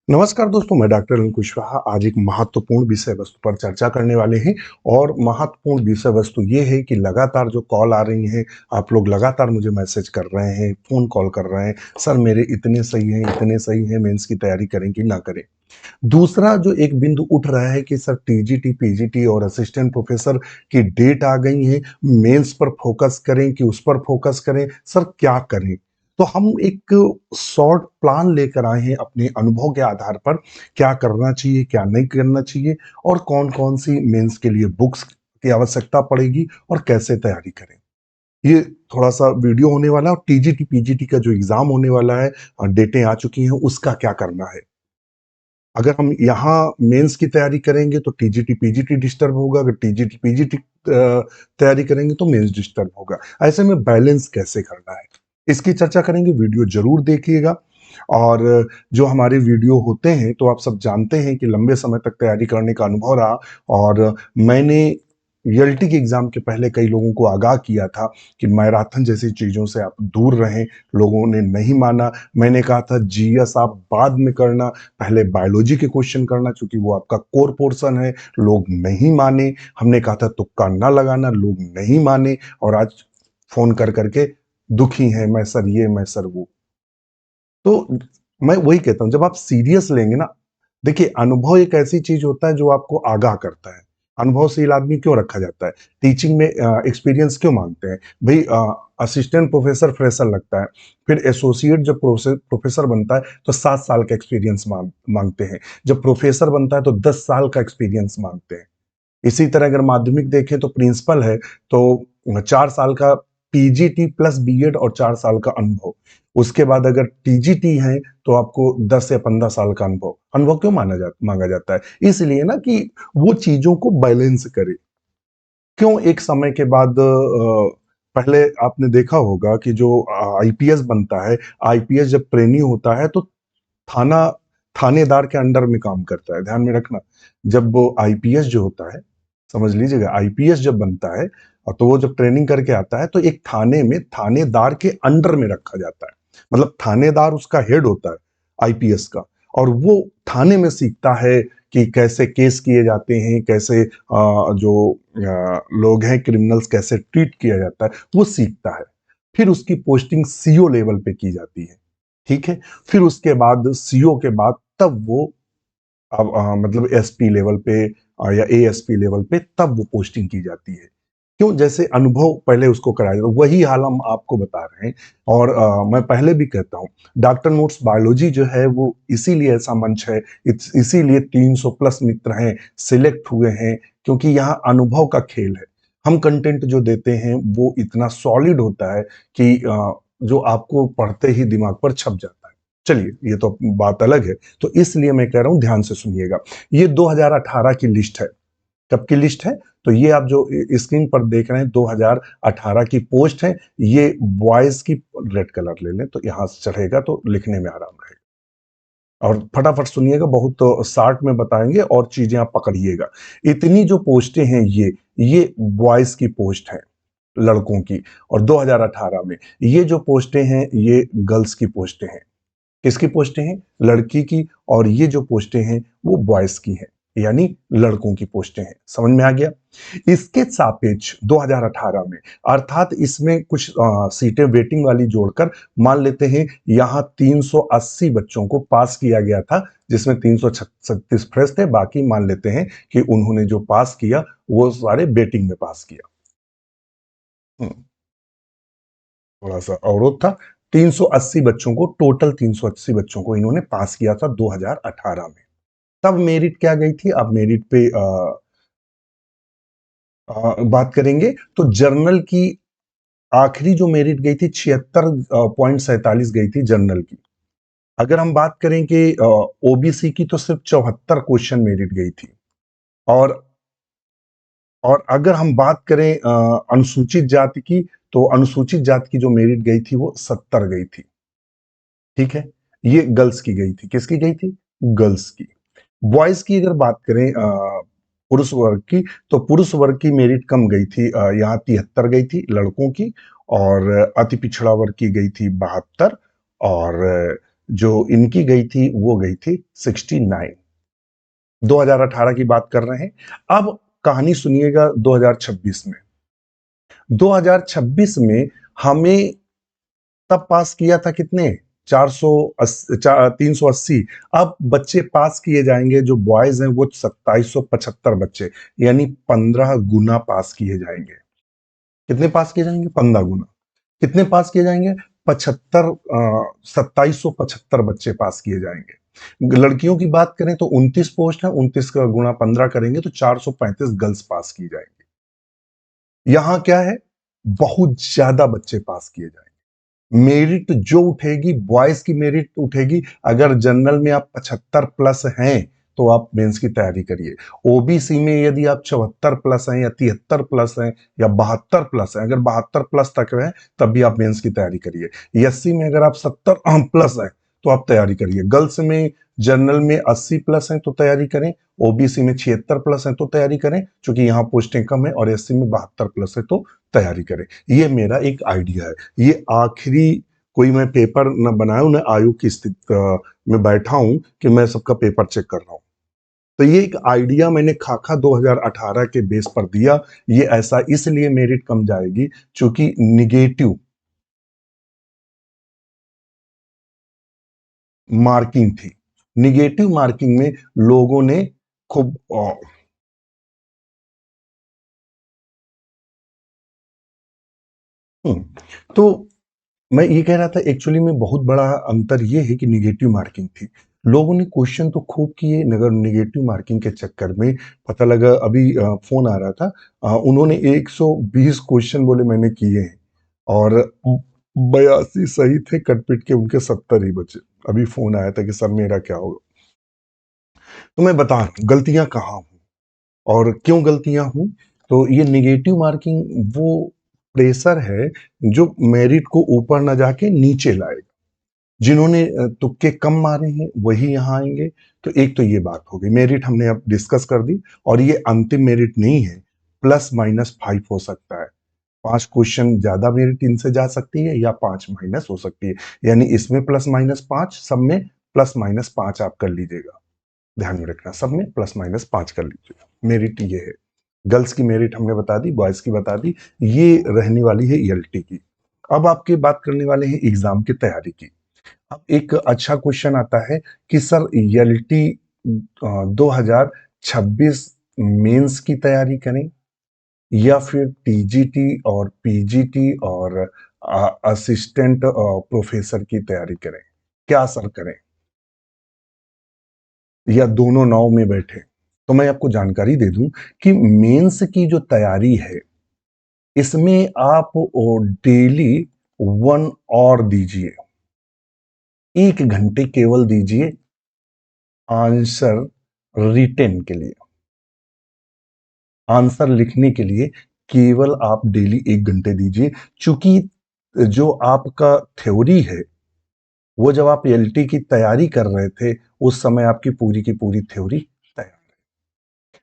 नमस्कार दोस्तों, मैं डॉक्टर अनिल कुशवाहा आज एक महत्वपूर्ण विषय वस्तु पर चर्चा करने वाले हैं। और महत्वपूर्ण विषय वस्तु ये है कि लगातार जो कॉल आ रही हैं, आप लोग लगातार मुझे मैसेज कर रहे हैं, फ़ोन कॉल कर रहे हैं, सर मेरे इतने सही हैं, मेंस की तैयारी करें कि ना करें। दूसरा जो एक बिंदु उठ रहा है कि सर टीजीटी, पीजीटी और असिस्टेंट प्रोफ़ेसर की डेट आ गई है, मेंस पर फ़ोकस करें कि उस पर फ़ोकस करें, सर क्या करें? तो हम एक शॉर्ट प्लान लेकर आए हैं अपने अनुभव के आधार पर, क्या करना चाहिए, क्या नहीं करना चाहिए और कौन-कौन सी मेंस के लिए बुक्स की आवश्यकता पड़ेगी और कैसे तैयारी करें। ये थोड़ा-सा वीडियो होने वाला है और टीजीटी, पीजीटी का जो एग्ज़ाम होने वाला है डेटें आ चुकी हैं, उसका क्या करना है। अगर हम यहाँ मेंस की तैयारी करेंगे तो टीजीटी, पीजीटी डिस्टर्ब होगा, अगर टीजीटी, पीजीटी तैयारी करेंगे तो मेंस डिस्टर्ब होगा। ऐसे में बैलेंस कैसे करना है, इसकी चर्चा करेंगे, वीडियो ज़रूर देखिएगा। और जो हमारे वीडियो होते हैं, तो आप सब जानते हैं कि लंबे समय तक तैयारी करने का अनुभव रहा और मैंने ईएलटी के एग्ज़ाम के पहले कई लोगों को आगाह किया था कि मैराथन जैसी चीज़ों से आप दूर रहें, लोगों ने नहीं माना। मैंने कहा था जीएस आप बाद में करना, पहले बायोलॉजी के क्वेश्चन करना क्योंकि वो आपका कोर पोर्शन है, लोग नहीं माने। हमने कहा था तुक्का ना लगाना, लोग नहीं माने और आज फ़ोन कर के दुखी हैं, मैं सर ये, मैं सर वो। तो मैं वही कहता हूँ, जब आप सीरियस लेंगे ना, देखिए अनुभव एक ऐसी चीज़ होता है जो आपको आगाह करता है। अनुभवशील आदमी क्यों रखा जाता है? टीचिंग में एक्सपीरियंस क्यों माँगते हैं? भई असिस्टेंट प्रोफ़ेसर फ्रेशर लगता है, फिर एसोसिएट जब प्रोफ़ेसर बनता है तो 7 साल का एक्सपीरियंस माँगते हैं। जब प्रोफ़ेसर बनता है तो 10 साल का एक्सपीरियंस माँगते हैं। इसी तरह अगर माध्यमिक देखें तो प्रिंसिपल है तो 4 साल का पीजीटी प्लस बीएड और 4 साल का अनुभव। उसके बाद अगर टीजीटी है तो आपको 10 या 15 साल का अनुभव। अनुभव क्यों मांगा जाता है? इसलिए ना कि वो चीज़ों को बैलेंस करे। क्यों एक समय के बाद पहले आपने देखा होगा कि जो आईपीएस बनता है, आईपीएस जब ट्रेनी होता है तो थाना थानेदार के अंडर में काम करता है, ध्यान में रखना। जब वो आईपीएस जो होता है, समझ लीजिएगा आईपीएस जब बनता है तो वो जब ट्रेनिंग करके आता है तो एक थाने में थानेदार के अंडर में रखा जाता है। मतलब थानेदार उसका हेड होता है आईपीएस का और वो थाने में सीखता है कि कैसे केस किए जाते हैं, कैसे जो लोग हैं क्रिमिनल्स कैसे ट्रीट किया जाता है, वो सीखता है। फिर उसकी पोस्टिंग सीओ लेवल पे की जाती है, ठीक है? फिर उसके बाद सीओ के बाद तब वो अब मतलब एसपी लेवल पे या एएसपी लेवल पे तब वो पोस्टिंग की जाती है। क्यों? जैसे अनुभव पहले उसको कराया जाता है, वही हाल हम आपको बता रहे हैं। और मैं पहले भी कहता हूँ, डॉक्टर नोट्स बायोलॉजी जो है वो इसीलिए ऐसा मंच है, इसीलिए 300 प्लस मित्र हैं, सिलेक्ट हुए हैं, क्योंकि यहाँ अनुभव का खेल है। हम कंटेंट जो देते हैं वो इतना सॉलिड होता है कि जो आपको पढ़ते ही दिमाग पर छप जाता है। चलिए, ये तो बात अलग है। तो इसलिए मैं कह रहा हूँ ध्यान से सुनिएगा। ये 2018 की लिस्ट है। कब की लिस्ट है? तो ये आप जो स्क्रीन पर देख रहे हैं 2018 की पोस्ट है। ये बॉयज़ की रेड कलर ले लें तो यहाँ से चढ़ेगा तो लिखने में आराम रहेगा। और फटाफट सुनिएगा, बहुत शॉर्ट में बताएँगे और चीज़ें आप पकड़िएगा। इतनी जो पोस्टें हैं ये बॉयज़ की पोस्ट है, लड़कों की। और 2018 में ये जो पोस्टें हैं ये गर्ल्स की पोस्टें हैं। किसकी पोस्टें हैं? लड़की की। और ये जो पोस्टें हैं वो बॉयज़ की हैं, यानी लड़कों की पोस्टें हैं। समझ में आ गया? इसके सापेक्ष 2018 में अर्थात इसमें कुछ सीटें वेटिंग वाली जोड़कर मान लेते हैं यहाँ 380 बच्चों को पास किया गया था, जिसमें 336 फ्रेश थे, बाकी मान लेते हैं कि उन्होंने जो पास किया वो सारे वेटिंग में पास किया। हुँ। थोड़ा-सा अवरोध था। 380 बच्चों को, टोटल 380 बच्चों को इन्होंने पास किया था 2018 में। तब मेरिट क्या गई थी? अब मेरिट पे बात करेंगे तो जर्नल की आखिरी जो मेरिट गई थी 76.47 गई थी जर्नल की। अगर हम बात करें कि ओबीसी की तो सिर्फ 74 क्वेश्चन मेरिट गई थी। और अगर हम बात करें अनुसूचित जाति की, तो अनुसूचित जाति की जो मेरिट गई थी वो 70 गई थी। ठीक है? ये गर्ल्स की गई थी। किसकी गई थी? गर्ल्स की। बॉयज़ की अगर बात करें पुरुष वर्ग की, तो पुरुष वर्ग की मेरिट कम गई थी, यहाँ 73 गई थी लड़कों की। और अति पिछड़ा वर्ग की गई थी 72। और जो इनकी गई थी वो गई थी 69। 2018 की बात कर रहे हैं। अब कहानी सुनिएगा 2026 में। 2026 में हमें तब पास किया था कितने, 380। अब बच्चे पास किए जाएंगे जो बॉयज हैं वो 2775 बच्चे, यानी 15 गुना पास किए जाएंगे। कितने पास किए जाएंगे? 15 गुना। कितने पास किए जाएंगे? 2775 बच्चे पास किए जाएंगे। लड़कियों की बात करें तो 29 पोस्ट है, 29 का गुना 15 करेंगे तो 435 गर्ल्स पास की जाएंगी। यहां क्या है, बहुत ज्यादा बच्चे पास किए जाएंगे। मेरिट जो उठेगी, बॉयज की मेरिट उठेगी। अगर जनरल में आप 75 प्लस हैं तो आप मेंस की तैयारी करिए। ओबीसी में यदि आप 74 प्लस हैं या 73 प्लस हैं या 72 प्लस हैं, अगर 72 प्लस तक हैं तब भी आप मेंस की तैयारी करिए। एससी में अगर आप 70 प्लस हैं तो आप तैयारी करिए। गर्ल्स में जनरल में 80 प्लस हैं तो तैयारी करें। ओबीसी में 76 प्लस है तो तैयारी करें, क्योंकि यहाँ पोस्टें कम है। और एससी में 72 प्लस है तो तैयारी करें। ये मेरा एक आइडिया है। ये आखिरी कोई मैं पेपर न बनाया न आयोग की स्थिति में बैठा हूं कि मैं सबका पेपर चेक कर रहा हूं। तो ये एक आइडिया मैंने खाका 2018 के बेस पर दिया। ये ऐसा इसलिए मेरिट कम जाएगी क्योंकि निगेटिव मार्किंग थी। निगेटिव मार्किंग में लोगों ने खूब तो मैं ये कह रहा था एक्चुअली में बहुत बड़ा अंतर ये है कि निगेटिव मार्किंग थी। लोगों ने क्वेश्चन तो खूब किए मगर निगेटिव मार्किंग के चक्कर में पता लगा, अभी फोन आ रहा था, उन्होंने 120 क्वेश्चन बोले मैंने किए हैं और 82 सही थे, कटपिट के उनके 70 ही बचे। अभी फोन आया था कि सर मेरा क्या होगा। तो मैं बता रहा हूँ गलतियां कहाँ हूँ और क्यों गलतियां हूँ। तो ये निगेटिव मार्किंग वो प्रेशर है जो मेरिट को ऊपर ना जाके नीचे लाएगा। जिन्होंने तुक्के कम मारे हैं वही यहाँ आएंगे। तो एक तो ये बात हो गई, मेरिट हमने अब डिस्कस कर दी। और ये अंतिम मेरिट नहीं है, +-5 हो सकता है। 5 क्वेश्चन ज्यादा मेरिट इनसे जा सकती है या 5 माइनस हो सकती है। यानी इसमें +-5, सब में +-5 आप कर लीजिएगा। ध्यान में रखना, सब में +-5 कर लीजिएगा। मेरिट ये है। गर्ल्स की मेरिट हमने बता दी, बॉयज की बता दी। ये रहने वाली है ईएलटी की। अब आपकी बात करने वाले हैं एग्जाम की तैयारी की। अब एक अच्छा क्वेश्चन आता है कि सर ईएलटी 2026 मेंस की तैयारी करें या फिर टीजीटी और पीजीटी और असिस्टेंट प्रोफेसर की तैयारी करें, क्या सर करें, या दोनों नाव में बैठे। तो मैं आपको जानकारी दे दूं कि मेंस की जो तैयारी है इसमें आप डेली 1 आवर दीजिए, 1 घंटे केवल दीजिए आंसर रिटेन के लिए। आंसर लिखने के लिए केवल आप डेली 1 घंटे दीजिए। चूंकि जो आपका थ्योरी है वो जब आप एलटी की तैयारी कर रहे थे उस समय आपकी पूरी की पूरी थ्योरी तैयार है।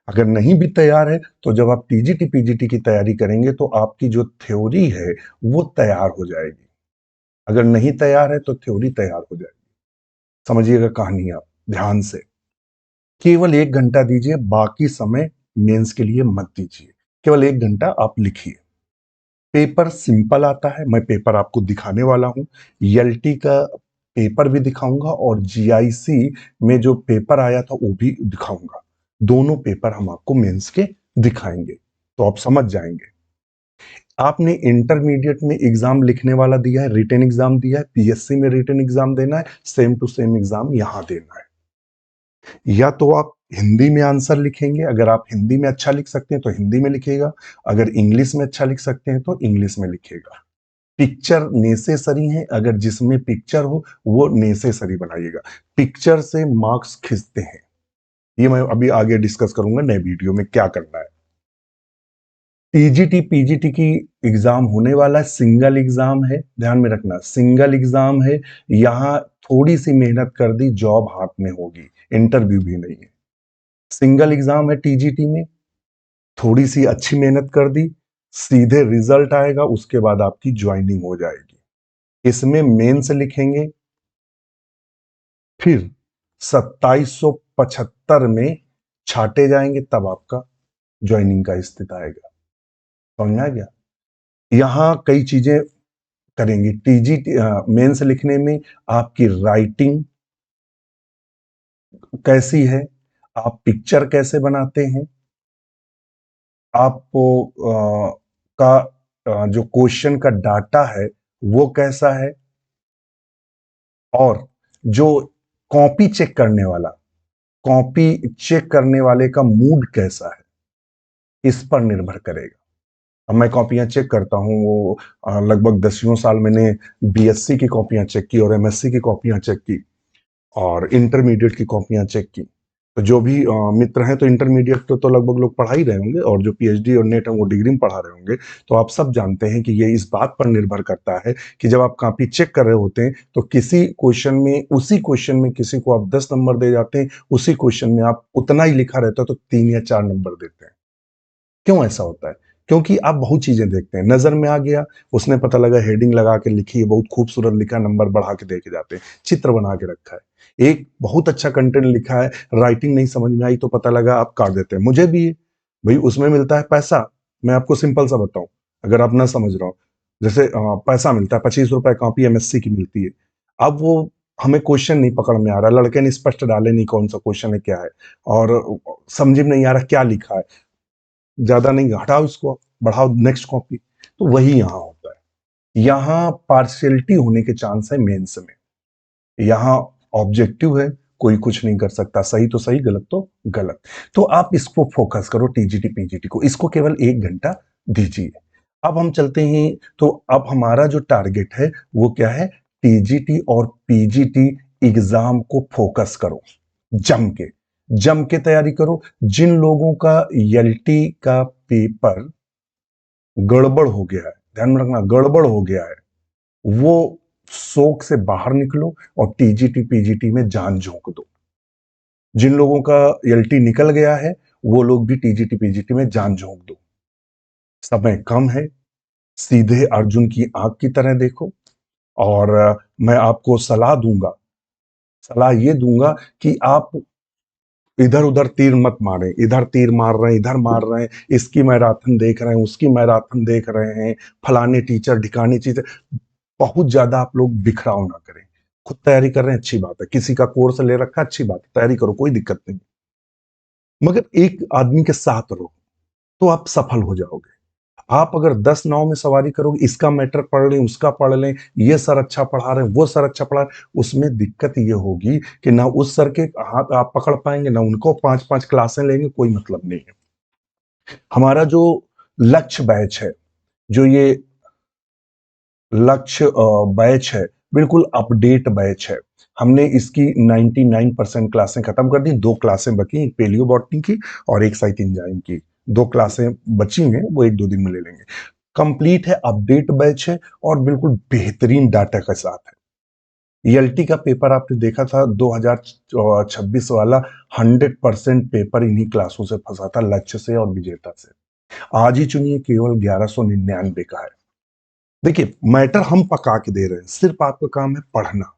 अगर नहीं भी तैयार है तो जब आप टीजीटी पीजीटी की तैयारी करेंगे तो आपकी जो थ्योरी है वो तैयार हो जाएगी। अगर नहीं तैयार है तो थ्योरी तैयार हो जाएगी। समझिएगा कहानी आप ध्यान से। केवल 1 घंटा दीजिए, बाकी समय मेंस के लिए मत दीजिए। केवल 1 घंटा आप लिखिए। पेपर सिंपल आता है, मैं पेपर आपको दिखाने वाला हूं। एलटी का पेपर भी दिखाऊंगा और जीआईसी में जो पेपर आया था वो भी दिखाऊंगा। दोनों पेपर हम आपको मेंस के दिखाएंगे तो आप समझ जाएंगे। आपने इंटरमीडिएट में एग्जाम लिखने वाला दिया है, रिटन एग्जाम दिया है, पीएससी में रिटन एग्जाम देना है, सेम टू सेम एग्जाम यहां देना है। या तो आप हिंदी में आंसर लिखेंगे, अगर आप हिंदी में अच्छा लिख सकते हैं तो हिंदी में लिखिएगा, अगर इंग्लिश में अच्छा लिख सकते हैं तो इंग्लिश में लिखिएगा। पिक्चर नेसेसरी है, अगर जिसमें पिक्चर हो वो नेसेसरी बनाइएगा। पिक्चर से मार्क्स खींचते हैं, ये मैं अभी आगे डिस्कस करूंगा नए वीडियो में क्या करना है। टीजीटी पीजीटी की एग्जाम होने वाला है, सिंगल एग्जाम है, ध्यान में रखना सिंगल एग्जाम है। यहां थोड़ी सी मेहनत कर दी जॉब हाथ में होगी, इंटरव्यू भी नहीं है। सिंगल एग्जाम है टीजीटी में, थोड़ी सी अच्छी मेहनत कर दी, सीधे रिजल्ट आएगा, उसके बाद आपकी ज्वाइनिंग हो जाएगी। इसमें मेंस लिखेंगे, फिर 2775 में छाटे जाएंगे, तब आपका ज्वाइनिंग का स्थिति आएगा। समझ में आ गया? यहां कई चीजें करेंगी। टीजीटी मेंस लिखने में आपकी राइटिंग कैसी है, आप पिक्चर कैसे बनाते हैं, आपको का जो क्वेश्चन का डाटा है वो कैसा है, और जो कॉपी चेक करने वाला, कॉपी चेक करने वाले का मूड कैसा है, इस पर निर्भर करेगा। अब मैं कॉपियां चेक करता हूं, वो लगभग 10 साल मैंने बीएससी की कॉपियां चेक की और एमएससी की कॉपियां चेक की और इंटरमीडिएट की कॉपियां चेक की। तो जो भी मित्र हैं, तो इंटरमीडिएट तो लगभग लोग पढ़ा ही रहे होंगे, और जो पीएचडी और नेट है वो डिग्री में पढ़ा रहे होंगे। तो आप सब जानते हैं कि ये इस बात पर निर्भर करता है कि जब आप कॉपी चेक कर रहे होते हैं तो किसी क्वेश्चन में, उसी क्वेश्चन में किसी को आप 10 नंबर दे जाते हैं, उसी क्वेश्चन में आप उतना ही लिखा रहता है तो 3 या 4 नंबर देते हैं। क्यों ऐसा होता है? क्योंकि आप बहुत चीजें देखते हैं, नजर में आ गया, उसने पता लगा हेडिंग लगा के लिखी है, बहुत खूबसूरत लिखा, नंबर बढ़ा के देके जाते हैं, चित्र बना के रखा है, एक बहुत अच्छा कंटेंट लिखा है, राइटिंग नहीं समझ में आई तो पता लगा आप काट देते हैं। मुझे भी भाई उसमें मिलता है पैसा। मैं आपको सिंपल सा बताऊं, अगर आप ना समझ रहा हो, जैसे पैसा मिलता है, 25 रुपए कॉपी एमएससी की मिलती है। अब वो हमें क्वेश्चन नहीं पकड़ में आ रहा, लड़के ने स्पष्ट डाले नहीं कौन सा क्वेश्चन है क्या है, और समझ में नहीं आ रहा क्या लिखा है, ज्यादा नहीं, हटाओ इसको, बढ़ाओ नेक्स्ट कॉपी। तो वही यहां होता है, यहां पार्शियलिटी होने के चांस है मेंस में। यहां ऑब्जेक्टिव है, कोई कुछ नहीं कर सकता, सही तो सही, गलत तो गलत। तो आप इसको फोकस करो, टीजीटी पीजीटी को, इसको केवल 1 घंटा दीजिए। अब हम चलते हैं, तो अब हमारा जो टारगेट है वो क्या है? टीजीटी और पीजीटी एग्जाम को फोकस करो, जम के, जम के तैयारी करो। जिन लोगों का एलटी का पेपर गड़बड़ हो गया है, ध्यान में रखना, गड़बड़ हो गया है, वो शोक से बाहर निकलो और टीजीटी पीजीटी में जान झोंक दो। जिन लोगों का एलटी निकल गया है वो लोग भी टीजीटी पीजीटी में जान झोंक दो। समय कम है, सीधे अर्जुन की आंख की तरह देखो। और मैं आपको सलाह दूंगा, सलाह ये दूंगा कि आप इधर उधर तीर मत मारें, इधर तीर मार रहे हैं, इधर मार रहे हैं, इसकी मैराथन देख रहे हैं, उसकी मैराथन देख रहे हैं, फलाने टीचर ढिकाने टीचर, बहुत ज्यादा आप लोग बिखराव ना करें। खुद तैयारी कर रहे हैं, अच्छी बात है, किसी का कोर्स ले रखा है, अच्छी बात है, तैयारी करो, कोई दिक्कत नहीं, मगर एक आदमी के साथ रहो तो आप सफल हो जाओगे। आप अगर 10 नाव में सवारी करोगे, इसका मैटर पढ़ लें, उसका पढ़ लें, ये सर अच्छा पढ़ा रहे हैं, वो सर अच्छा पढ़ा रहे हैं, उसमें दिक्कत ये होगी कि ना उस सर के हाथ आप पकड़ पाएंगे, ना उनको 5-5 क्लासें लेंगे, कोई मतलब नहीं है। हमारा जो लक्ष्य बैच है, जो ये लक्ष्य बैच है, बिल्कुल अपडेट बैच है। हमने इसकी 99% क्लासें खत्म कर दी, 2 क्लासें बची, एक पेलियो बॉटनी की और एक साइट इंजाइम की, 2 क्लासें बची हैं, वो 1-2 दिन में ले लेंगे। कंप्लीट है, अपडेट बैच है और बिल्कुल बेहतरीन डाटा के साथ है। ईएलटी का पेपर आपने देखा था 2026 वाला, 100% पेपर इन्हीं क्लासों से फंसा था, लक्ष्य से और विजेता से। आज ही चुनिए, केवल 1199 का है। देखिए, मैटर हम पका के दे रहे हैं, सिर्फ आपका काम है पढ़ना।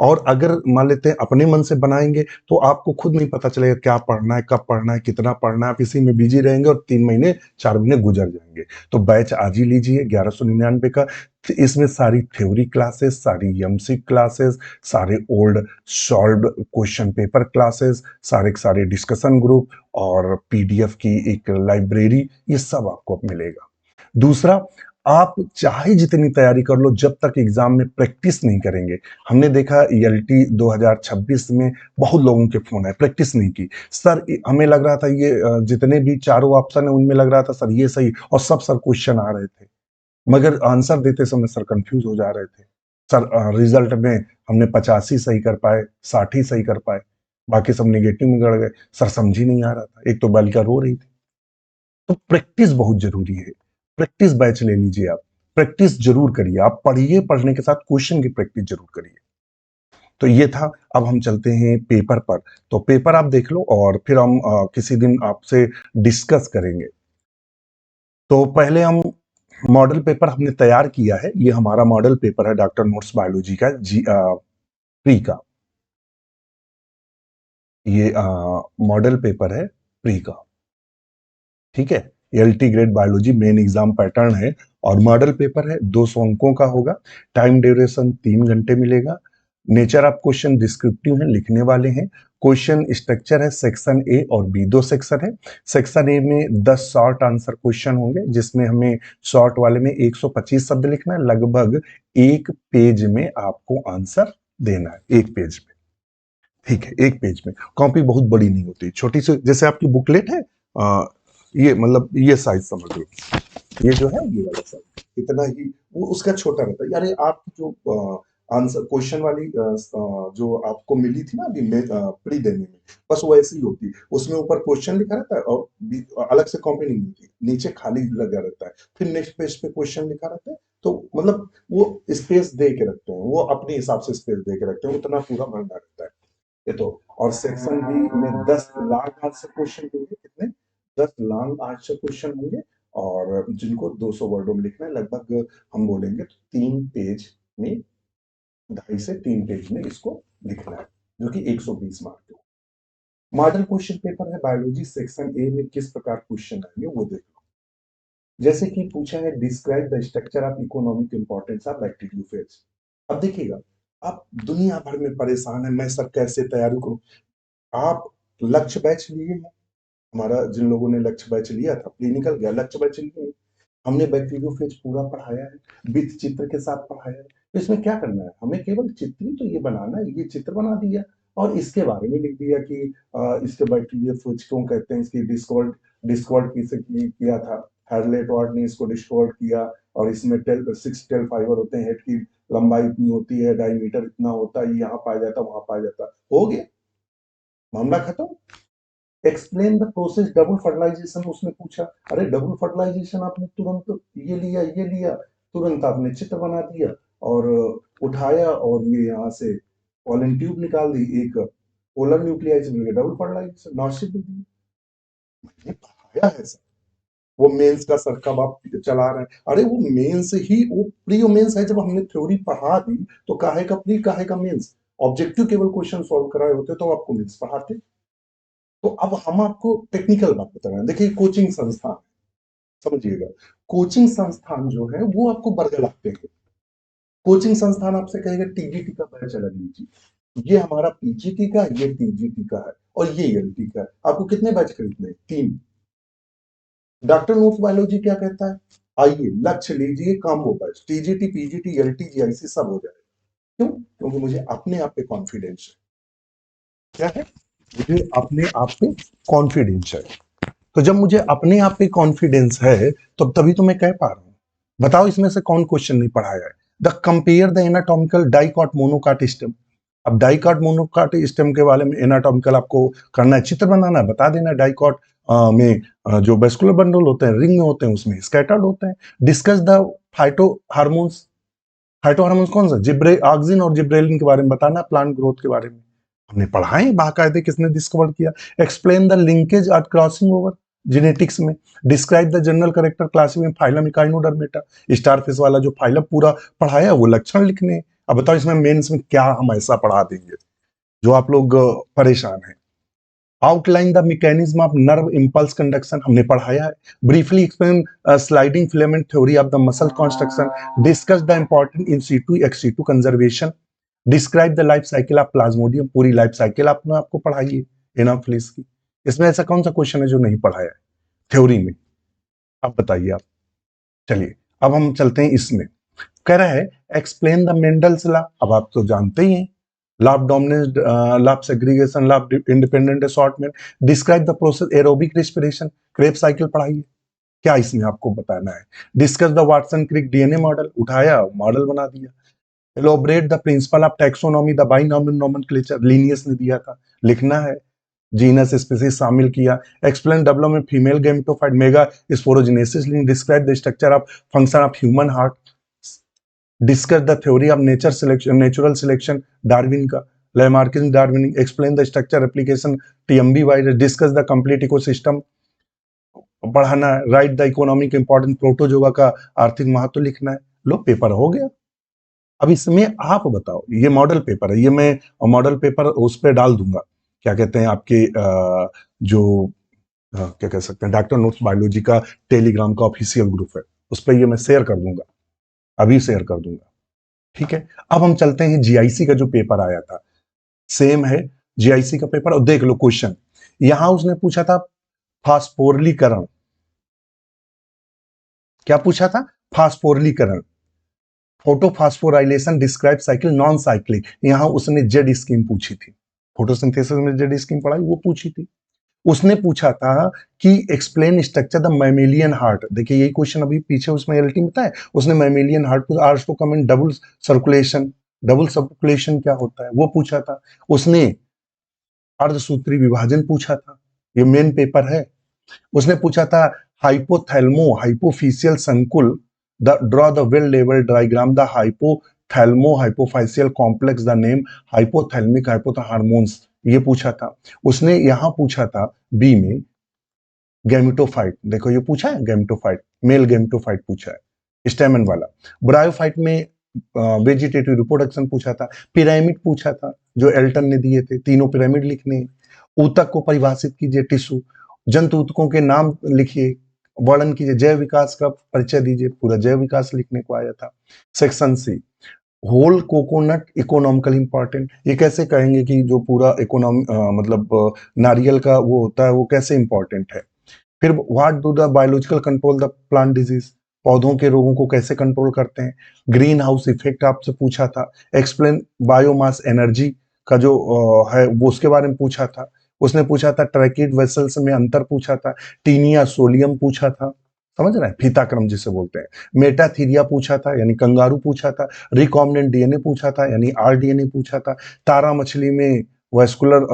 और अगर मान लेते हैं अपने मन से बनाएंगे तो आपको खुद नहीं पता चलेगा क्या पढ़ना है, कब पढ़ना है, कितना पढ़ना है, आप इसी में बिजी रहेंगे और 3 महीने 4 महीने गुजर जाएंगे। तो बैच आज ही लीजिए 1199 का। इसमें सारी थ्योरी क्लासेस, सारी एमसी क्लासेस, सारे old solved question paper classes, सारे के सारे डिस्कशन ग्रुप और पीडीएफ की एक लाइब्रेरी, ये सब आपको मिलेगा। दूसरा, आप चाहे जितनी तैयारी कर लो, जब तक एग्जाम में प्रैक्टिस नहीं करेंगे, हमने देखा ईएलटी 2026 में बहुत लोगों के फोन आए, प्रैक्टिस नहीं की सर, हमें लग रहा था ये जितने भी चारों ऑप्शन है उनमें लग रहा था सर ये सही, और सब सर क्वेश्चन आ रहे थे, मगर आंसर देते समय सर कंफ्यूज हो जा रहे थे। सर रिजल्ट में हमने 85 सही कर पाए, 60 ही सही कर पाए, बाकी सब निगेटिव में गड़ गए, सर समझ ही नहीं आ रहा था, एक तो बालिका रो रही थी। तो प्रैक्टिस बहुत जरूरी है, प्रैक्टिस बैच ले लीजिए आप, प्रैक्टिस जरूर करिए, आप पढ़िए, पढ़ने के साथ क्वेश्चन की प्रैक्टिस जरूर करिए। तो ये था। अब हम चलते हैं पेपर पर। तो पेपर आप देख लो और फिर हम किसी दिन आपसे डिस्कस करेंगे। तो पहले हम मॉडल पेपर हमने तैयार किया है, ये हमारा मॉडल पेपर है डॉक्टर नोट्स बायोलॉजी का, जी प्री का। ये मॉडल पेपर है प्री का, ठीक है। LT grade biology main exam pattern है और मॉडल पेपर है, 200 अंकों का होगा। टाइम ड्यूरेशन 3 घंटे मिलेगा। नेचर ऑफ क्वेश्चन डिस्क्रिप्टिव है, लिखने वाले हैं। क्वेश्चन स्ट्रक्चर है सेक्शन ए और बी, दो सेक्शन है। सेक्शन ए में 10 शॉर्ट आंसर क्वेश्चन होंगे, जिसमें हमें शॉर्ट वाले में 125 शब्द लिखना है। लगभग एक पेज में आपको आंसर देना है, एक पेज में, ठीक है। एक पेज में कॉपी बहुत बड़ी नहीं होती, छोटी सी, जैसे आपकी बुकलेट है, ये मतलब ये साइज समझ लो, ये जो है ये वाला साइज इतना ही, वो उसका छोटा रहता है। यानी आप जो आंसर क्वेश्चन वाली जो आपको मिली थी ना अभी प्री देने में, बस वो ऐसी ही होती है। उसमें ऊपर क्वेश्चन लिखा रहता है और अलग से कॉपी नहीं मिलती, नीचे खाली लगा रहता है। फिर नेक्स्ट पेज पे क्वेश्चन लिखा रहता है, तो मतलब वो स्पेस दे के रखते हैं, वो अपने हिसाब से स्पेस दे के रखते हैं, उतना पूरा भरना रहता है ये तो। और सेक्शन बी में 10 लाख आंसर क्वेश्चन होंगे, कितने, 10 लाख आंसर क्वेश्चन होंगे, और जिनको 200 वर्डों में लिखना है। लगभग हम बोलेंगे तो 3 पेज में, 2.5 से 3 पेज में इसको लिखना है, जो कि 120 मार्क के। मॉडल क्वेश्चन पेपर है बायोलॉजी, सेक्शन ए में किस प्रकार क्वेश्चन आएंगे वो देख लो। जैसे कि पूछा है describe the structure of economic importance of bacteriophage. अब देखिएगा, आप दुनिया भर में परेशान है, मैं सर कैसे तैयारी करूं। आप लक्ष्य बैच लिए हैं, हमारा जिन लोगों ने लक्ष्य बैच लिया था, प्री निकल गया, लक्ष्य बैच लिए, हमने बैक्टीरियोफेज पूरा पढ़ाया है, विथ चित्र के साथ पढ़ाया है। तो इसमें क्या करना है, हमें केवल चित्र ही तो ये बनाना है, ये चित्र बना दिया और इसके बारे में लिख दिया कि इसके बैक्टीरियोफेज क्यों कहते हैं, इसकी डिस्कवर्ड डिस्कवर्ड किसे किया था, हैरलेट वार्ड ने इसको डिस्कवर्ड किया। और इसमें 6 टेल फाइबर होते हैं, हेड की लंबाई इतनी होती है, डायमीटर इतना होता है, यहाँ पाया जाता है, वहां पाया जाता है, हो गया, मामला खत्म। Explain the process double fertilization उसने पूछा। अरे डबल फर्टिलाइजेशन आपने तुरंत ये लिया, तुरंत आपने चित्र बना दिया और उठाया और ये यहाँ से पॉलन ट्यूब निकाल दी, एक पोलर न्यूक्लियाई से मिल गया, डबल फर्टिलाइजेशन, नॉट दी। मैंने पढ़ाया है सर, वो मेंस का सर कब आप चला रहे हैं। अरे वो मेंस ही, वो प्री और मेंस है, जब हमने थ्योरी पढ़ा दी तो काहे का प्री काहे का मेंस। ऑब्जेक्टिव केवल क्वेश्चन सॉल्व कराए होते तो आपको मेंस पढ़ाते। तो अब हम आपको टेक्निकल बात बता रहे हैं। देखिए कोचिंग संस्थान, समझिएगा, कोचिंग संस्थान जो है वो आपको बरगलाते हैं। कोचिंग संस्थान आपसे कहेगा टीजीटी का बैच अलग लीजिए, ये हमारा पीजीटी का, ये टीजीटी का है और ये एलटी का है। आपको कितने बैच खरीदने हैं, 3। डॉक्टर नोट्स बायोलॉजी क्या कहता है, आइए लक्ष्य लीजिए, काम हो batch, TGT PGT LT GIC सब हो जाएगा। क्यों, क्योंकि मुझे अपने आप पे कॉन्फिडेंस है। क्या है, मुझे अपने आप पे कॉन्फिडेंस है। तो जब मुझे अपने आप पे कॉन्फिडेंस है तो तभी तो मैं कह पा रहा हूं। बताओ इसमें से कौन क्वेश्चन नहीं पढ़ाया है। The compare the anatomical dicot monocot stem. अब डाइकॉट मोनोकाट स्टेम के बारे में एनाटॉमिकल आपको करना है, चित्र बनाना है, बता देना डाइकॉट में जो वेस्कुलर बंडल होते हैं, रिंग में होते हैं, उसमें स्कैटर्ड होते हैं। Discuss the phyto hormones. Phyto hormones कौन सा, जिब्रे ऑक्सिन और जिब्रेलिन के बारे में बताना, प्लांट ग्रोथ के बारे में हमने पढ़ा है बाकायदे, किसने डिस्कवर किया। Explain the linkage at crossing over genetics में। Describe the general character classification phylum Echinodermata. Starfish वाला जो फाइलम पूरा पढ़ाया वो लक्षण लिखने। अब बताओ इसमें मेंस में क्या हम ऐसा पढ़ा देंगे जो आप लोग परेशान हैं। Outline the mechanism of nerve impulse conduction हमने पढ़ाया है। Briefly explain sliding filament theory of the muscle construction. Discuss the important in situ ex situ conservation. Describe the life cycle of plasmodium. पूरी लाइफ साइकिल आपने आपको पढ़ाई है Anopheles की। इसमें ऐसा कौन सा क्वेश्चन है जो नहीं पढ़ाया है थ्योरी में, अब बताइए आप। चलिए अब हम चलते हैं इसमें। कह रहा है एक्सप्लेन द मेंडल्स लॉ। अब आप तो जानते ही हैं, law of dominance, law of segregation, law of independent assortment. Describe the process aerobic respiration. Krebs cycle पढ़ाइए, क्या इसमें आपको बताना है। Discuss the Watson Crick DNA model, उठाया मॉडल बना दिया। Elaborate the principle of taxonomy, the binomial nomenclature, Linnaeus ने दिया था, लिखना है। जीनस स्पीसीज शामिल किया। Explain development female gametophyte mega sporogenesis. Describe the structure of function of human heart. Discuss the theory of nature selection, natural selection, Darwin का, Lamarckian Darwin. Explain the structure application TMB virus. Discuss the complete ecosystem पढ़ाना है। Write the economic importance, protozoa का आर्थिक महत्व लिखना है। लो paper हो गया। अब इसमें आप बताओ, ये मॉडल पेपर है, ये मैं मॉडल पेपर उस पर डाल दूंगा क्या कहते हैं आपके जो क्या कह सकते हैं डॉक्टर नोट्स बायोलॉजी का टेलीग्राम का ऑफिशियल ग्रुप है, उस पर ये मैं शेयर कर दूंगा, अभी शेयर कर दूंगा। ठीक है, अब हम चलते हैं जीआईसी का जो पेपर आया था, सेम है जीआईसी का पेपर। और देख लो क्वेश्चन, यहां उसने पूछा था फास्फोरलीकरण। क्या पूछा था? फास्फोरलीकरण, photophosphorylation describe cycle non cyclic. यहां उसने जेड स्कीम पूछी थी, फोटोसिंथेसिस में जेड स्कीम पढ़ाई वो पूछी थी। उसने पूछा था कि explain structure the mammalian heart. देखिए यही क्वेश्चन अभी पीछे उसमें एलटी में था, उसने मैमेलियन हार्ट को आर्स को comment double circulation, double circulation क्या होता है वो पूछा था। उसने अर्धसूत्री विभाजन पूछा था, ये मेन पेपर है। उसने पूछा था हाइपोथैल्मो हाइपोफिशियल संकुल, the draw the well level diagram the hypothalamo hypophysial complex the name hypothalamic hormones, ये पूछा था। उसने यहां पूछा था बी में गैमेटोफाइट, देखो ये पूछा है गैमेटोफाइट, मेल गैमेटोफाइट पूछा है स्टेमन वाला। ब्रायोफाइट में वेजिटेटिव रिप्रोडक्शन पूछा था। पिरामिड पूछा था जो एल्टन ने दिए थे, तीनों पिरामिड लिखने हैं। ऊतक को परिभाषित कीजिए, टिश्यू। जंतु ऊतकों के नाम लिखिए, वर्णन कीजिए। जैव विकास का परिचय दीजिए, पूरा जैव विकास लिखने को आया था। Section C, whole coconut economical important. ये कैसे कहेंगे कि जो पूरा इकोनॉमी मतलब नारियल का वो होता है वो कैसे इंपॉर्टेंट है। फिर what do the biological control the plant disease, पौधों के रोगों को कैसे कंट्रोल करते हैं। ग्रीन हाउस इफेक्ट आपसे पूछा था। एक्सप्लेन बायोमास एनर्जी का जो है वो उसके बारे में पूछा था। उसने पूछा था ट्रैकिड वेसल्स में अंतर पूछा था। टीनिया सोलियम पूछा था, समझ रहे हैं, फीताक्रम जिसे बोलते हैं। मेटाथीरिया पूछा था यानी कंगारू पूछा था। रिकॉम्बिनेंट डीएनए पूछा था यानी आरडीएनए पूछा था। तारा मछली में वेस्कुलर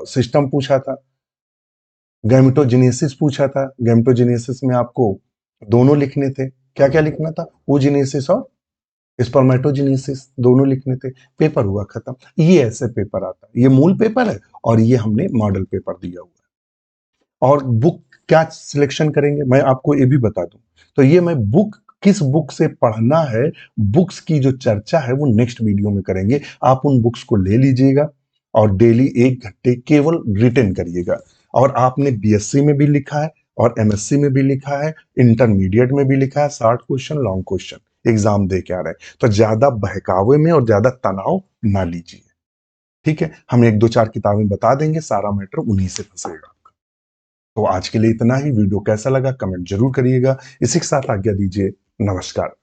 सिस्टम पूछा था। गैमेटोजेनेसिस पूछा था, गैमेटोजेनेसिस में आपको दोनों लिखने थे। क्या क्या लिखना था? ओजेनेसिस और स्पर्मेटोजेनेसिस दोनों लिखने थे। पेपर हुआ खत्म। ये ऐसे पेपर आता है, ये मूल पेपर है और ये हमने मॉडल पेपर दिया हुआ है। और बुक क्या सिलेक्शन करेंगे मैं आपको ये भी बता दूं, तो ये मैं बुक किस बुक से पढ़ना है, बुक्स की जो चर्चा है वो नेक्स्ट वीडियो में करेंगे। आप उन बुक्स को ले लीजिएगा और डेली 1 घंटे केवल रिटेन करिएगा। और आपने बीएससी में भी लिखा है और एमएससी में भी लिखा है, इंटरमीडिएट में भी लिखा है, 60 क्वेश्चन लॉन्ग क्वेश्चन एग्जाम दे के आ रहे हैं, तो ज्यादा बहकावे में और ज्यादा तनाव ना लीजिए। ठीक है, हम 1 2 4 किताबें बता देंगे, सारा मैटर उन्हीं से फंसेगा। तो आज के लिए इतना ही। वीडियो कैसा लगा कमेंट जरूर करिएगा। इसी के साथ आज्ञा दीजिए, नमस्कार।